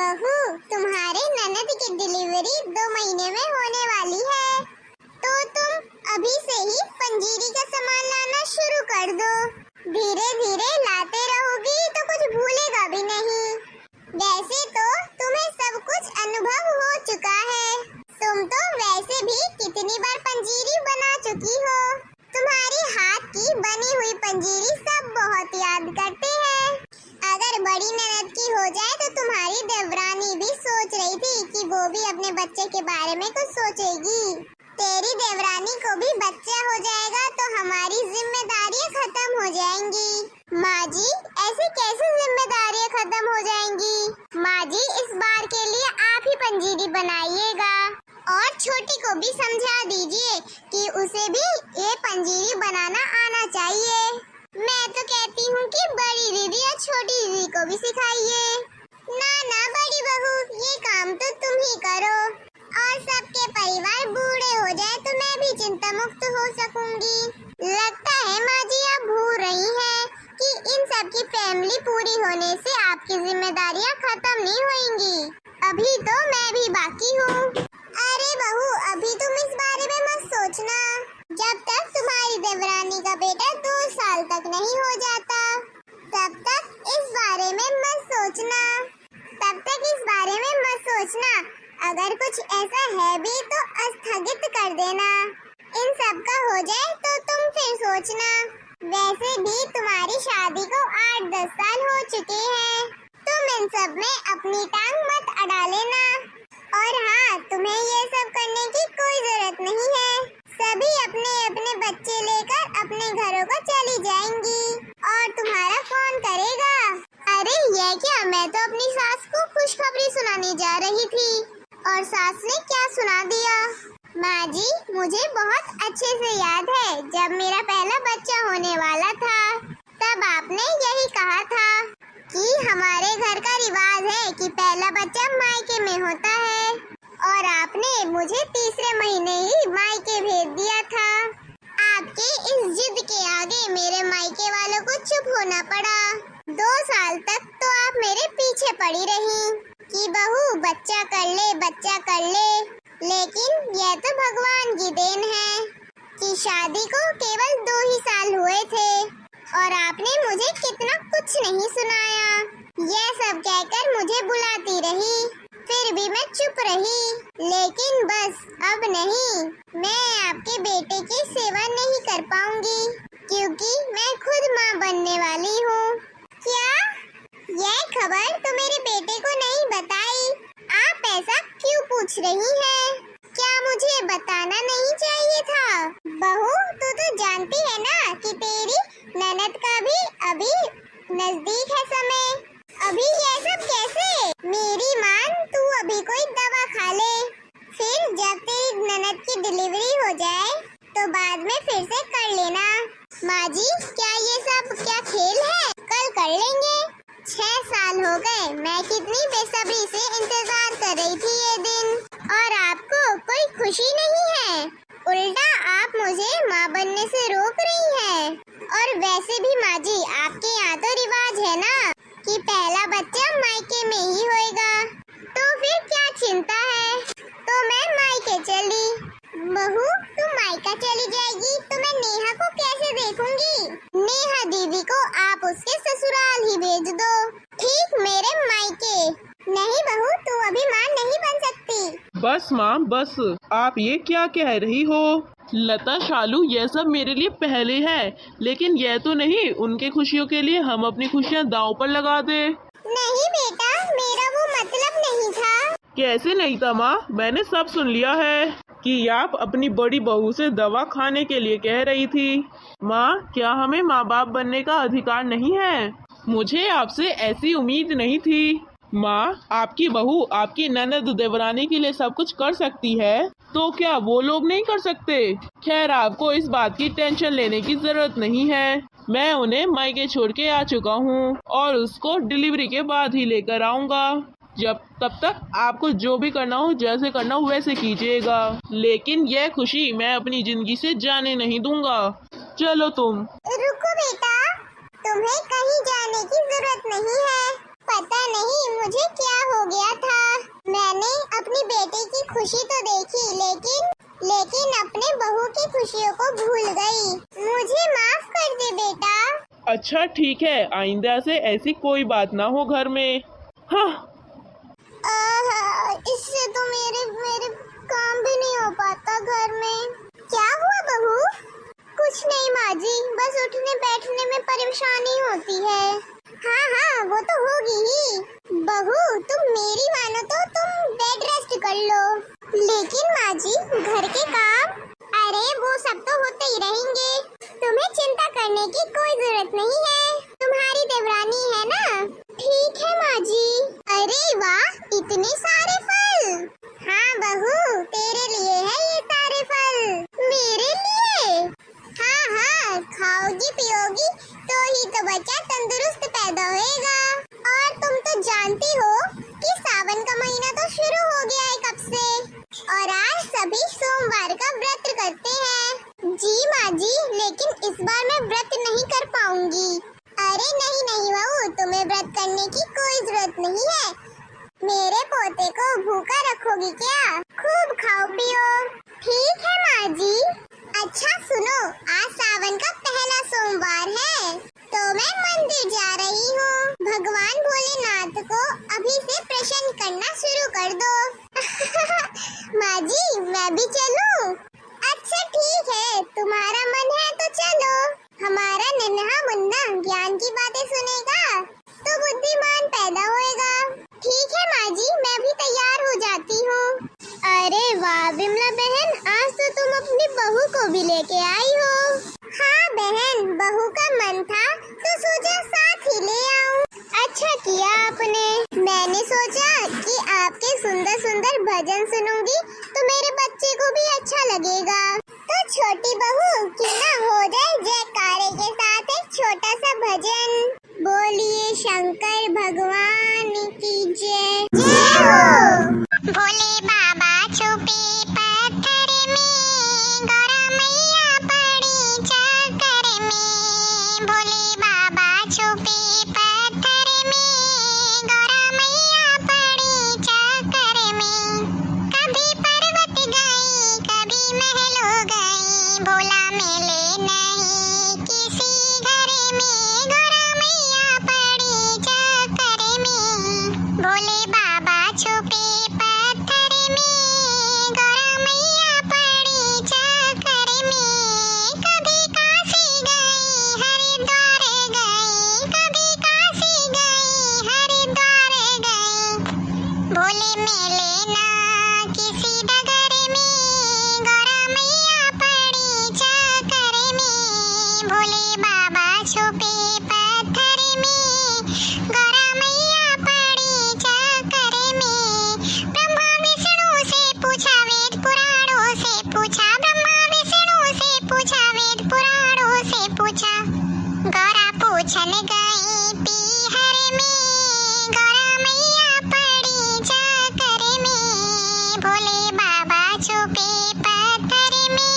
बहू, तुम्हारे ननद की डिलीवरी 2 महीने में होने वाली है, तो तुम अभी से ही पंजीरी का सामान लाना शुरू कर दो। धीरे धीरे लाते रहोगी तो कुछ भूलेगा भी नहीं। वैसे तो तुम्हें सब कुछ अनुभव हो चुका है, तुम तो वैसे भी कितनी बार पंजीरी बना चुकी हो। तुम्हारी हाथ की बनी हुई पंजीरी सब बहुत याद करते हैं। अगर बड़ी ननद की हो जाए तो तुम्हारी देवरानी भी सोच रही थी कि वो भी अपने बच्चे के बारे में कुछ सोचेगी। तेरी देवरानी को भी बच्चा हो जाएगा तो हमारी जिम्मेदारियां खत्म हो जाएंगी। माँ जी, ऐसे कैसे जिम्मेदारियां खत्म हो जाएंगी? माँ जी, इस बार के लिए आप ही पंजीरी बनाइएगा और छोटी को भी समझा दीजिए कि उसे भी ये पंजीरी बनाना आना चाहिए। मैं तो कहती हूँ कि बड़ी दीदी और छोटी दीदी को भी सिखाइए। ना ना बड़ी बहू, ये काम तो तुम ही करो और सबके परिवार बूढ़े हो जाए तो मैं भी चिंता मुक्त हो सकूंगी। लगता है माँ जी आप भूल रही हैं कि इन सब की फैमिली पूरी होने से आपकी जिम्मेदारियाँ खत्म नहीं होंगी। अभी तो मैं भी बाकी हूँ। अरे बहू, अभी तुम इस बारे में मत सोचना। जब तक तुम्हारी देवरानी का बेटा 2 साल तक नहीं हो जाता तब तक इस बारे में मत सोचना। अगर कुछ ऐसा है भी तो स्थगित कर देना। इन सब का हो जाए तो तुम फिर सोचना। वैसे भी तुम्हारी शादी को 8-10 साल हो चुके हैं। तुम इन सब में अपनी टांग मत अड़ा लेना। और हाँ, तुम्हें ये सब करने की कोई जरूरत नहीं है। सभी अपने अपने बच्चे लेकर अपने घरों को चली जाएंगी और तुम्हारा कौन करेगा? अरे ये क्या, मैं तो अपनी सास को खुशखबरी सुनाने जा रही थी और सास ने क्या सुना दिया। माँ जी, मुझे बहुत अच्छे से याद है जब मेरा पहला बच्चा होने वाला था तब आपने यही कहा था कि हमारे घर का रिवाज है कि पहला बच्चा मायके में होता है और आपने मुझे तीसरे महीने ही मायके भेज दिया था। आपके इस जिद के आगे मेरे मायके वालों को चुप होना पड़ा। 2 साल तक तो आप मेरे पीछे पड़ी रही कि बहू बच्चा कर ले, लेकिन यह तो भगवान की देन है कि शादी को केवल 2 ही साल हुए थे और आपने मुझे कितना कुछ नहीं सुनाया। यह सब कहकर मुझे बुलाती रही, फिर भी मैं चुप रही। लेकिन बस अब नहीं, मैं आपके बेटे की सेवा नहीं कर पाऊंगी क्योंकि मैं खुद माँ बनने वाली हूँ। क्या यह खबर तो मेरे बेटे को नहीं बताई? आप ऐसा क्यों पूछ रही हैं? क्या मुझे बताना नहीं चाहिए था? बहू, तू तो जानती है ना कि तेरी ननद का भी अभी नजदीक है समय। अभी ये सब कैसे? मेरी मान, तू अभी कोई दवा खा ले, फिर जब तेरी ननद की डिलीवरी हो जाए तो बाद में फिर से कर लेना। माँ जी, क्या खेल है? कल कर लेंगे। 6 साल हो गए, मैं कितनी बेसब्री से इंतजार कर रही थी ये दिन और आपको कोई खुशी नहीं है। उल्टा आप मुझे माँ बनने से रोक रही हैं। और वैसे भी माँ जी, आपके यहाँ तो रिवाज है ना कि पहला बच्चा मायके में ही होएगा, तो फिर क्या चिंता है? तो मैं मायके चली। बहू, तुम मायका चली जाएगी तो मैं नेहा को कैसे देखूंगी? नेहा दीदी को आप उसके ससुराल ही भेज दो, ठीक मेरे मायके। नहीं बहू, तू अभी माँ नहीं बन सकती। बस माँ बस, आप ये क्या कह रही हो? लता, शालू, ये सब मेरे लिए पहले है, लेकिन यह तो नहीं उनके खुशियों के लिए हम अपनी खुशियाँ दांव पर लगा दे। नहीं बेटा, मेरा वो मतलब नहीं था। कैसे नहीं था माँ? मैंने सब सुन लिया है कि आप अपनी बड़ी बहू से दवा खाने के लिए कह रही थी। माँ, क्या हमें माँ बाप बनने का अधिकार नहीं है? मुझे आपसे ऐसी उम्मीद नहीं थी। माँ, आपकी बहू आपकी ननद देवरानी के लिए सब कुछ कर सकती है, तो क्या वो लोग नहीं कर सकते? खैर, आपको इस बात की टेंशन लेने की जरूरत नहीं है। मैं उन्हें मायके छोड़ के आ चुका हूँ और उसको डिलीवरी के बाद ही लेकर आऊँगा। तब तक आपको जो भी करना हो, जैसे करना हो वैसे कीजिएगा, लेकिन यह खुशी मैं अपनी जिंदगी से जाने नहीं दूंगा। चलो तुम। रुको बेटा, तुम्हें कहीं जाने की जरूरत नहीं है। पता नहीं मुझे क्या हो गया खुशी तो देखी, लेकिन अपने बहू की खुशियों को भूल गई। मुझे माफ कर दे बेटा। अच्छा ठीक है, आइंदा से ऐसी कोई बात ना हो घर में। हाँ इससे तो मेरे काम भी नहीं हो पाता घर में। क्या हुआ बहू? कुछ नहीं माँ जी, बस उठने बैठने में परेशानी होती है। हाँ वो तो होगी ही। बहू तुम मेरी मानो तो तुम बेड रेस्ट कर लो। लेकिन माँ जी घर के काम, अरे वो सब तो होते ही रहेंगे, तुम्हें चिंता करने की कोई जरूरत नहीं है। तुम्हारी देवरानी है ना। ठीक है माँ जी। अरे वाह, इतने सारे फल। हाँ बहू, तेरे लिए है ये सारे फल। मेरे लिए? हाँ, खाओगी पियोगी तो ही तो बच्चा तंदुरुस्त पैदा होएगा। और तुम तो जानती हो कि सावन का महीना तो शुरू हो गया है कब से, और आज सभी सोमवार का व्रत करते हैं। जी माँ जी, लेकिन इस बार मैं व्रत नहीं कर पाऊंगी। अरे नहीं बहू, तुम्हें व्रत करने की कोई जरूरत नहीं है। मेरे पोते को भूखा रखोगी क्या? खूब खाओ पियो। ठीक है माँ जी। अच्छा सुनो, आज सावन का पहला सोमवार है, तो मैं मंदिर जा रही हूँ। भगवान भोलेनाथ को अभी से प्रसन्न करना शुरू कर दो। माँ जी मैं भी चलूँ? अच्छा ठीक है, तुम्हारा मन है तो चलो। हमारा नन्हा मुन्ना ज्ञान की बातें सुनेगा तो बुद्धिमान पैदा होएगा। ठीक है माँ जी, मैं भी तैयार हो जाती हूँ। अरे वाह विमला बहन, आज तो तुम अपनी बहू को भी लेके आई हो। हाँ बहन, बहू का मन था तो सोचा साथ ही ले आऊं। अच्छा किया आपने। मैंने सोचा कि आपके सुंदर सुंदर भजन सुनूंगी तो मेरे बच्चे को भी अच्छा लगेगा। तो छोटी बहू क्यों ना हो जाए जयकारे के साथ एक छोटा सा भजन। बोलिए शंकर भगवान की जय। जय हो। भोले बाबा छुपे पत्थर में, गौरा मैया पड़ी चक्कर में। भोले बाबा छुपे पत्थर में, गौरा मैया पड़ी चक्कर में। कभी पर्वत गई, कभी महलों गई, भोला मिले नहीं किसी घर में। गौरा मैया पड़ी चक्कर में। भोले बाबा छुपे पत्थर में, गौरा मैया पड़ी चक्कर में। कभी काशी गई, हरिद्वार गई, कभी काशी गई, हरिद्वार गई, भोले मिले ना किसी डगर में। गौरा मैया पड़ी चक्कर में। भोले बाबा छुपे पत्थर में, गौरा मैया पड़ी चक्कर में। ब्रह्मा विष्णु से पूछा, वेद पुराणों से पूछा, ब्रह्मा विष्णु से पूछा, वेद पुराणों से पूछा। गौरा पूछन गई पीहर में, गौरा मैया पड़ी चक्कर में। भोले बाबा छुपे पत्थर में,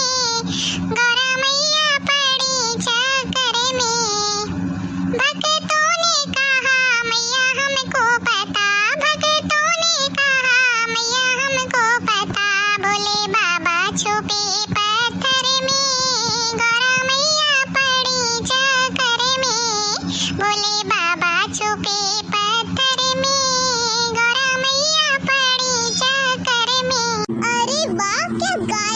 गौरा मैया पड़ी चक्कर में। भक्तों ने कहा मैया हमको पता, भक्तों ने कहा मैया हमको पता। भोले बाबा छुपे पत्थर में, गौरा मैया पड़ी चक्कर में। भोले बाबा छुपे पत्थर में, गौरा मैया पड़ी चक्कर में। अरे वाह, क्या गाया